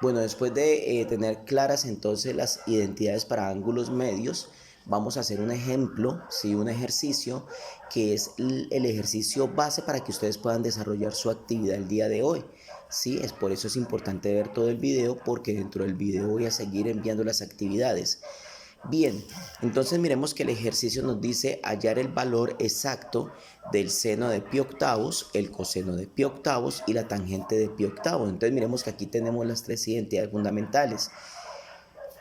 Bueno, después de tener claras entonces las identidades para ángulos medios, vamos a hacer un ejemplo, ¿sí? Un ejercicio que es el ejercicio base para que ustedes puedan desarrollar su actividad el día de hoy. Sí, es por eso es importante ver todo el video, porque dentro del video voy a seguir enviando las actividades. Bien, entonces miremos que el ejercicio nos dice hallar el valor exacto del seno de pi octavos, el coseno de pi octavos y la tangente de pi octavos. Entonces miremos que aquí tenemos las tres identidades fundamentales.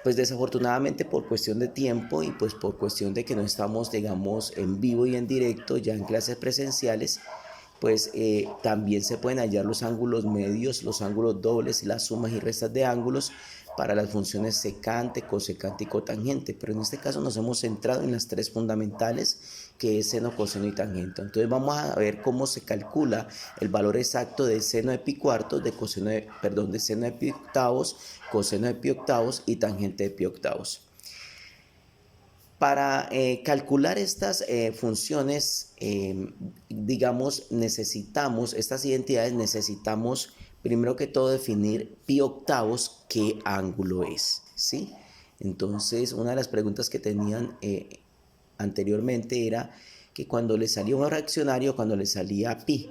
Pues desafortunadamente por cuestión de tiempo y pues por cuestión de que no estamos, digamos, en vivo y en directo ya en clases presenciales, pues también se pueden hallar los ángulos medios, los ángulos dobles y las sumas y restas de ángulos para las funciones secante, cosecante y cotangente, pero en este caso nos hemos centrado en las tres fundamentales, que es seno, coseno y tangente. Entonces vamos a ver cómo se calcula el valor exacto de seno de pi cuartos, de seno de pi octavos, coseno de pi octavos y tangente de pi octavos. Para calcular estas funciones, digamos, estas identidades necesitamos primero que todo definir pi octavos qué ángulo es, ¿sí? Entonces, una de las preguntas que tenían anteriormente era que cuando le salía un fraccionario, cuando le salía pi,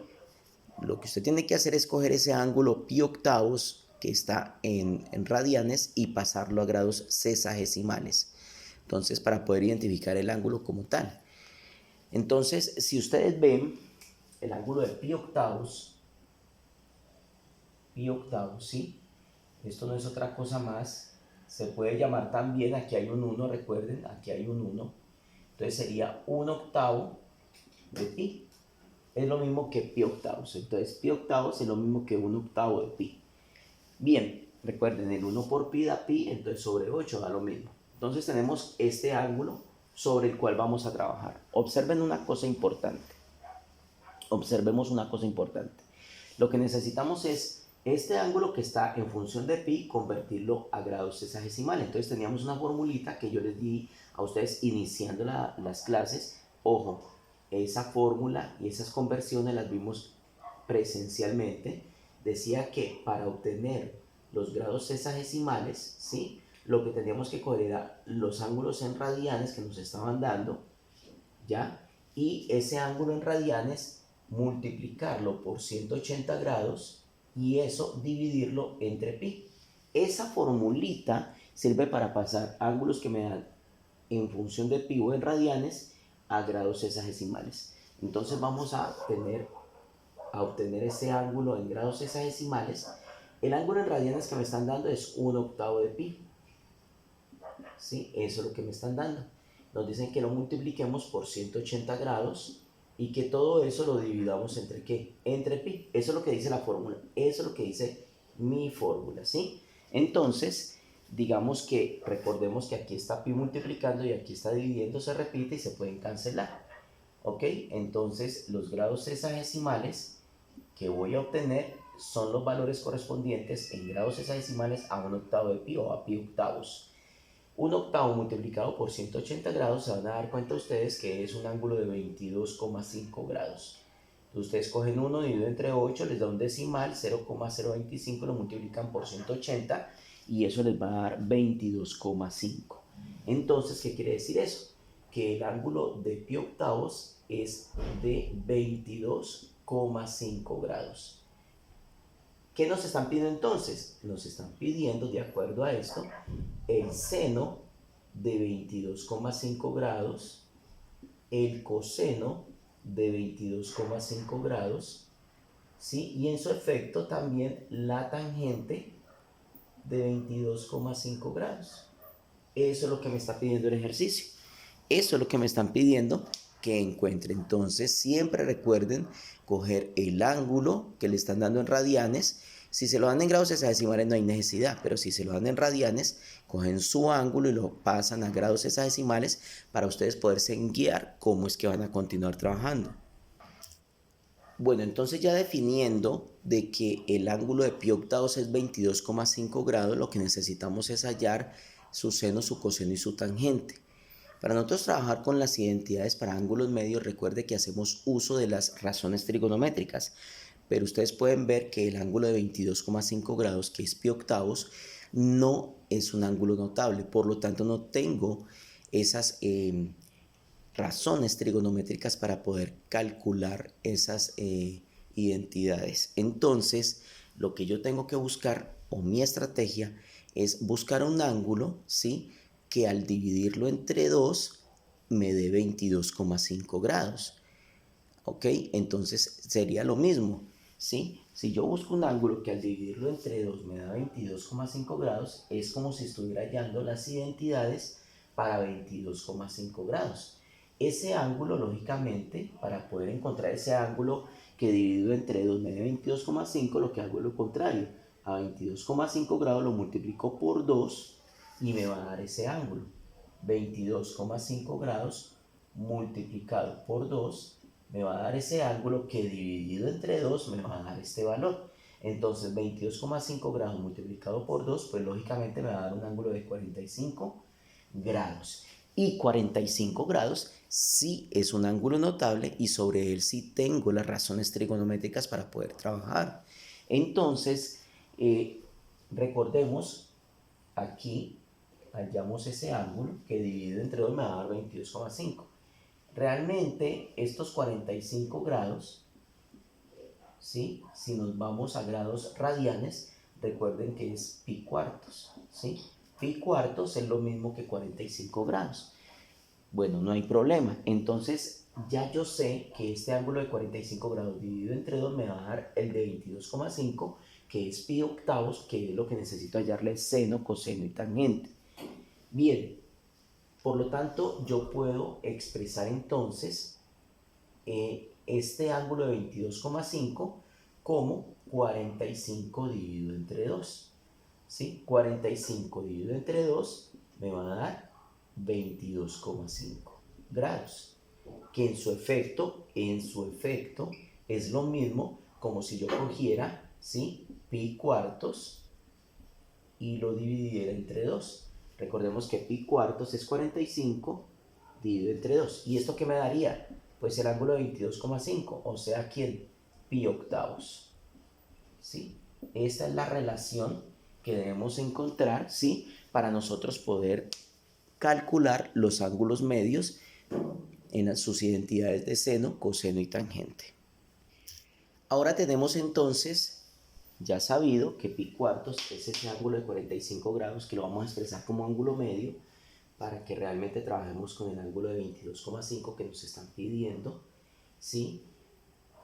lo que usted tiene que hacer es coger ese ángulo pi octavos que está en radianes y pasarlo a grados sexagesimales. Entonces, para poder identificar el ángulo como tal. Entonces, si ustedes ven el ángulo de pi octavos, ¿sí? Esto no es otra cosa más. Se puede llamar también, aquí hay un 1, recuerden, aquí hay un 1. Entonces sería 1 octavo de pi. Es lo mismo que pi octavos. Entonces, pi octavos es lo mismo que 1 octavo de pi. Bien, recuerden, el 1 por pi da pi, entonces sobre 8 da lo mismo. Entonces tenemos este ángulo sobre el cual vamos a trabajar. Observen una cosa importante. Observemos una cosa importante. Lo que necesitamos es este ángulo que está en función de pi, convertirlo a grados sexagesimales. Entonces teníamos una formulita que yo les di a ustedes iniciando las clases. Ojo, esa fórmula y esas conversiones las vimos presencialmente. Decía que para obtener los grados sexagesimales, ¿sí?, lo que teníamos que coger era los ángulos en radianes que nos estaban dando, ¿ya? Y ese ángulo en radianes multiplicarlo por 180 grados y eso dividirlo entre pi. Esa formulita sirve para pasar ángulos que me dan en función de pi o en radianes a grados sexagesimales. Entonces vamos a obtener ese ángulo en grados sexagesimales. El ángulo en radianes que me están dando es 1 octavo de pi. ¿Sí? Eso es lo que me están dando. Nos dicen que lo multipliquemos por 180 grados y que todo eso lo dividamos entre ¿qué? Entre pi. Eso es lo que dice la fórmula. Eso es lo que dice mi fórmula, ¿sí? Entonces, digamos que recordemos que aquí está pi multiplicando y aquí está dividiendo, se repite y se pueden cancelar. ¿Ok? Entonces, los grados sexagesimales que voy a obtener son los valores correspondientes en grados sexagesimales a 1 octavo de pi o a pi octavos. 1 octavo multiplicado por 180 grados, se van a dar cuenta ustedes que es un ángulo de 22,5 grados. Entonces ustedes cogen 1 dividido entre 8, les da un decimal, 0,025, lo multiplican por 180 y eso les va a dar 22,5. Entonces, ¿qué quiere decir eso? Que el ángulo de pi octavos es de 22,5 grados. ¿Qué nos están pidiendo entonces? Nos están pidiendo, de acuerdo a esto, el seno de 22,5 grados, el coseno de 22,5 grados, ¿sí? Y en su efecto también la tangente de 22,5 grados. Eso es lo que me está pidiendo el ejercicio. Eso es lo que me están pidiendo que encuentre. Entonces, siempre recuerden coger el ángulo que le están dando en radianes. Si se lo dan en grados sexagesimales no hay necesidad, pero si se lo dan en radianes, cogen su ángulo y lo pasan a grados sexagesimales para ustedes poderse guiar cómo es que van a continuar trabajando. Bueno, entonces ya definiendo de que el ángulo de pi octavos es 22,5 grados, lo que necesitamos es hallar su seno, su coseno y su tangente. Para nosotros trabajar con las identidades para ángulos medios, recuerde que hacemos uso de las razones trigonométricas, pero ustedes pueden ver que el ángulo de 22,5 grados, que es pi octavos, no es un ángulo notable, por lo tanto no tengo esas razones trigonométricas para poder calcular esas identidades. Entonces, lo que yo tengo que buscar, o mi estrategia, es buscar un ángulo, ¿sí?, que al dividirlo entre 2 me dé 22,5 grados. ¿Ok? Entonces sería lo mismo, ¿sí? Si yo busco un ángulo que al dividirlo entre 2 me da 22,5 grados, es como si estuviera hallando las identidades para 22,5 grados. Ese ángulo, lógicamente, para poder encontrar ese ángulo que dividido entre 2 me dé 22,5, lo que hago es lo contrario. A 22,5 grados lo multiplico por 2 y me va a dar ese ángulo. 22,5 grados multiplicado por 2 me va a dar ese ángulo que dividido entre 2 me va a dar este valor. Entonces 22,5 grados multiplicado por 2, pues lógicamente me va a dar un ángulo de 45 grados. Y 45 grados sí es un ángulo notable y sobre él sí tengo las razones trigonométricas para poder trabajar. Entonces, recordemos, aquí hallamos ese ángulo que dividido entre 2 me va a dar 22,5. Realmente estos 45 grados, ¿sí?, si nos vamos a grados radianes, recuerden que es pi cuartos, ¿sí? Pi cuartos es lo mismo que 45 grados. Bueno, no hay problema. Entonces ya yo sé que este ángulo de 45 grados dividido entre 2 me va a dar el de 22,5, que es pi octavos, que es lo que necesito hallarle seno, coseno y tangente. Bien, por lo tanto yo puedo expresar entonces este ángulo de 22,5 como 45 dividido entre 2. ¿Sí? 45 dividido entre 2 me va a dar 22,5 grados, que en su efecto es lo mismo como si yo cogiera, ¿sí?, pi cuartos y lo dividiera entre 2. Recordemos que pi cuartos es 45 dividido entre 2. ¿Y esto qué me daría? Pues el ángulo de 22,5, o sea, ¿quién? Pi octavos. ¿Sí? Esta es la relación que debemos encontrar, ¿sí?, para nosotros poder calcular los ángulos medios en sus identidades de seno, coseno y tangente. Ahora tenemos entonces ya sabido que pi cuartos es ese ángulo de 45 grados que lo vamos a expresar como ángulo medio para que realmente trabajemos con el ángulo de 22,5 que nos están pidiendo, ¿sí?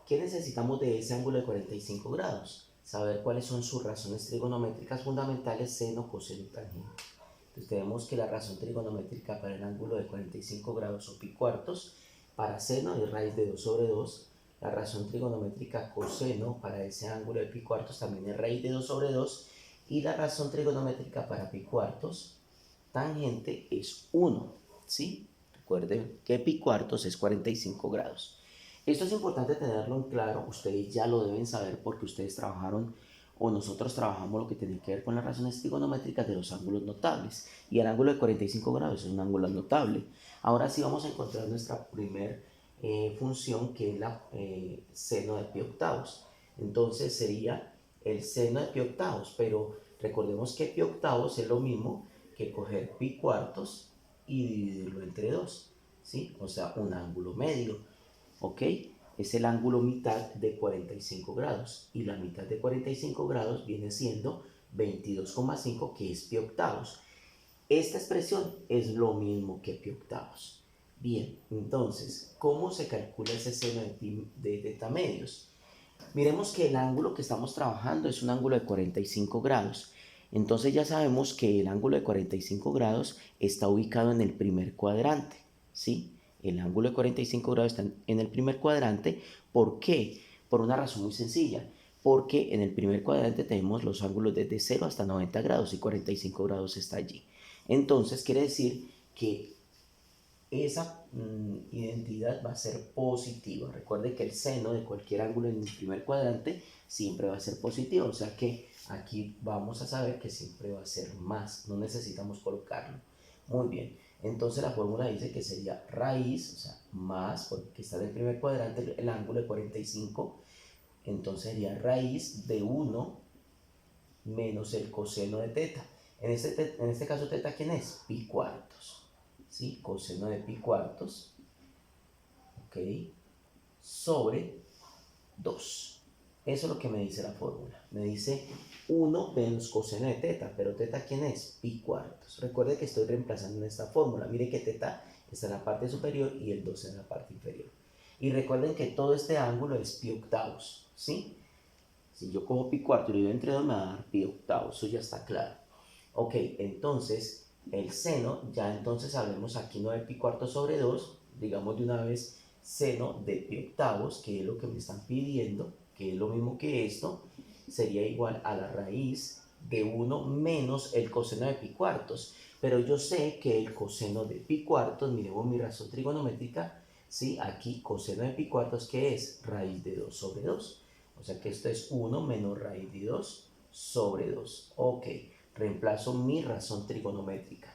¿Qué necesitamos de ese ángulo de 45 grados? Saber cuáles son sus razones trigonométricas fundamentales, seno, coseno y tangente. Entonces tenemos que la razón trigonométrica para el ángulo de 45 grados o pi cuartos, para seno es raíz de 2 sobre 2. La razón trigonométrica coseno para ese ángulo de pi cuartos también es raíz de 2 sobre 2. Y la razón trigonométrica para pi cuartos, tangente, es 1. ¿Sí? Recuerden que pi cuartos es 45 grados. Esto es importante tenerlo en claro, ustedes ya lo deben saber porque ustedes trabajaron o nosotros trabajamos lo que tiene que ver con las razones trigonométricas de los ángulos notables. Y el ángulo de 45 grados es un ángulo notable. Ahora sí vamos a encontrar nuestra primer función, que es la seno de pi octavos. Entonces sería el seno de pi octavos, pero recordemos que pi octavos es lo mismo que coger pi cuartos y dividirlo entre 2, ¿sí? O sea, un ángulo medio, ¿ok? Es el ángulo mitad de 45 grados y la mitad de 45 grados viene siendo 22,5, que es pi octavos. Esta expresión es lo mismo que pi octavos. Bien, entonces, ¿cómo se calcula ese seno de teta medios? Miremos que el ángulo que estamos trabajando es un ángulo de 45 grados. Entonces ya sabemos que el ángulo de 45 grados está ubicado en el primer cuadrante, ¿sí? El ángulo de 45 grados está en el primer cuadrante. ¿Por qué? Por una razón muy sencilla. Porque en el primer cuadrante tenemos los ángulos desde 0 hasta 90 grados y 45 grados está allí. Entonces quiere decir que esa identidad va a ser positiva. Recuerde que el seno de cualquier ángulo en el primer cuadrante siempre va a ser positivo, o sea que aquí vamos a saber que siempre va a ser más, no necesitamos colocarlo. Muy bien, entonces la fórmula dice que sería raíz, o sea, más, porque está en el primer cuadrante el ángulo de 45 entonces sería raíz de 1 menos el coseno de teta. En este caso, teta, ¿quién es? Pi cuartos. ¿Sí? Coseno de pi cuartos. ¿Ok? Sobre 2. Eso es lo que me dice la fórmula. Me dice 1 menos coseno de teta. Pero teta, ¿quién es? Pi cuartos. Recuerde que estoy reemplazando en esta fórmula. Mire que teta está en la parte superior y el 2 en la parte inferior. Y recuerden que todo este ángulo es pi octavos. ¿Sí? Si yo cojo pi cuarto y lo divido entre 2 me va a dar pi octavos. Eso ya está claro. Ok, entonces el seno, ya entonces hablemos aquí no de pi cuarto sobre 2, digamos de una vez seno de pi octavos, que es lo que me están pidiendo, que es lo mismo que esto, sería igual a la raíz de 1 menos el coseno de pi cuartos. Pero yo sé que el coseno de pi cuartos, miremos mi razón trigonométrica, ¿sí? Aquí coseno de pi cuartos, ¿qué es? Raíz de 2 sobre 2. O sea que esto es 1 menos raíz de 2 sobre 2. Ok, reemplazo mi razón trigonométrica.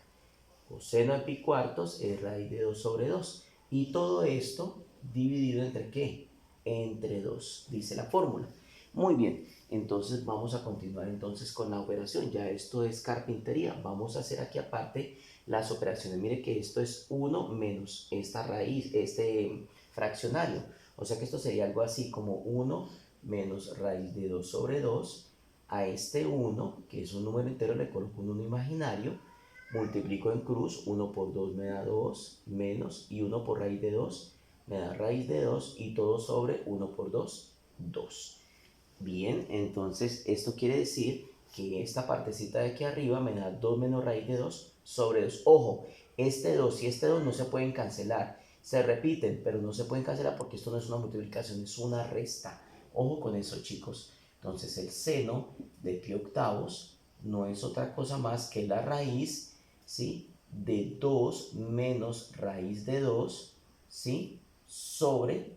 Coseno de pi cuartos es raíz de 2 sobre 2. Y todo esto dividido entre ¿qué? Entre 2, dice la fórmula. Muy bien, entonces vamos a continuar entonces con la operación. Ya esto es carpintería. Vamos a hacer aquí aparte las operaciones. Mire que esto es 1 menos esta raíz, este fraccionario. O sea que esto sería algo así como 1 menos raíz de 2 sobre 2. A este 1, que es un número entero, le coloco un 1 imaginario, multiplico en cruz, 1 por 2 me da 2, menos, y 1 por raíz de 2 me da raíz de 2, y todo sobre 1 por 2, 2. Bien, entonces esto quiere decir que esta partecita de aquí arriba me da 2 menos raíz de 2 sobre 2. Ojo, este 2 y este 2 no se pueden cancelar. Se repiten, pero no se pueden cancelar porque esto no es una multiplicación, es una resta. Ojo con eso, chicos. Entonces el seno de pi octavos no es otra cosa más que la raíz, ¿sí?, de 2 menos raíz de 2, ¿sí?, sobre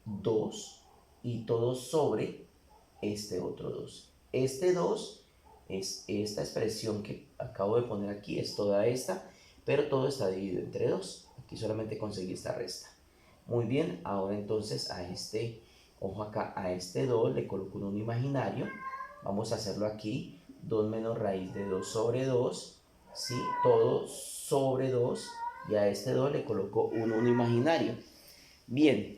2, y todo sobre este otro 2. Este 2 es esta expresión que acabo de poner aquí, es toda esta, pero todo está dividido entre 2. Aquí solamente conseguí esta resta. Muy bien, ahora entonces a este, ojo acá, a este 2 le coloco un 1 imaginario. Vamos a hacerlo aquí, 2 menos raíz de 2 sobre 2, ¿sí? Todo sobre 2, y a este 2 le coloco un 1 imaginario. Bien,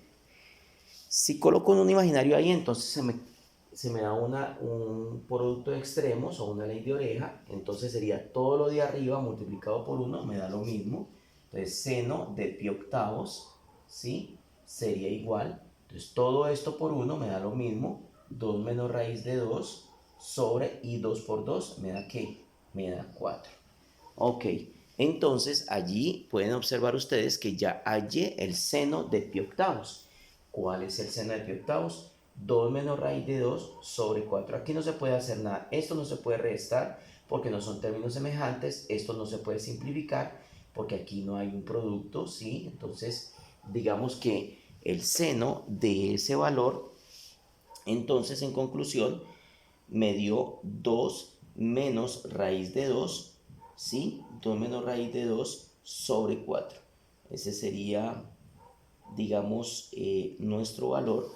si coloco un imaginario ahí, entonces se me da un producto de extremos o una ley de oreja. Entonces sería todo lo de arriba multiplicado por 1, me da lo mismo. Entonces seno de pi octavos, ¿sí?, sería igual. Entonces todo esto por 1 me da lo mismo. 2 menos raíz de 2 sobre, y 2 por 2 me da ¿qué? Me da 4. Ok, entonces allí pueden observar ustedes que ya hallé el seno de pi octavos. ¿Cuál es el seno de pi octavos? 2 menos raíz de 2 sobre 4. Aquí no se puede hacer nada. Esto no se puede restar porque no son términos semejantes. Esto no se puede simplificar porque aquí no hay un producto, ¿sí? Entonces, digamos que el seno de ese valor, entonces en conclusión, me dio 2 menos raíz de 2, ¿sí? 2 menos raíz de 2 sobre 4. Ese sería, digamos, nuestro valor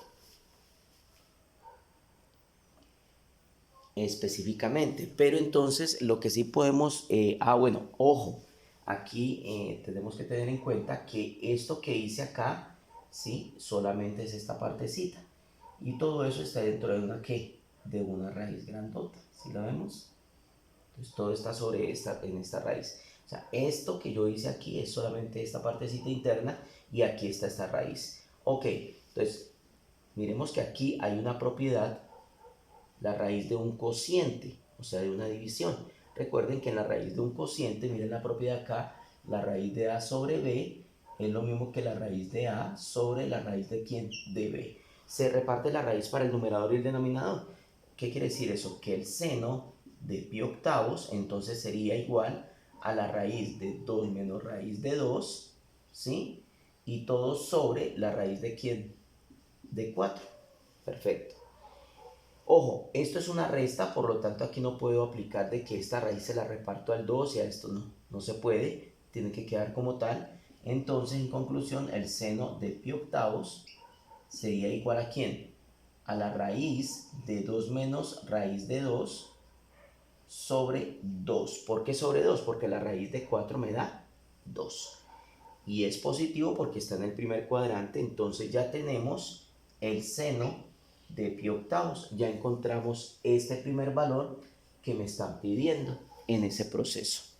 específicamente. Pero entonces lo que sí podemos, bueno, ojo, aquí tenemos que tener en cuenta que esto que hice acá, ¿sí?, solamente es esta partecita. Y todo eso está dentro de una ¿qué? De una raíz grandota, ¿sí la vemos? Entonces todo está en esta raíz. O sea, esto que yo hice aquí es solamente esta partecita interna, y aquí está esta raíz. Ok, entonces miremos que aquí hay una propiedad, la raíz de un cociente, o sea, de una división. Recuerden que en la raíz de un cociente, miren la propiedad acá, la raíz de A sobre B es lo mismo que la raíz de A sobre la raíz de ¿quién? De B. Se reparte la raíz para el numerador y el denominador. ¿Qué quiere decir eso? Que el seno de pi octavos entonces sería igual a la raíz de 2 menos raíz de 2, ¿sí? Y todo sobre la raíz de ¿quién? De 4. Perfecto. Ojo, esto es una resta, por lo tanto aquí no puedo aplicar de que esta raíz se la reparto al 2 y a esto no se puede, tiene que quedar como tal. Entonces, en conclusión, el seno de pi octavos sería igual ¿a quién? a la raíz de 2 menos raíz de 2 sobre 2. ¿Por qué sobre 2? Porque la raíz de 4 me da 2. Y es positivo porque está en el primer cuadrante, entonces ya tenemos el seno de pi octavos. Ya encontramos este primer valor que me están pidiendo en ese proceso.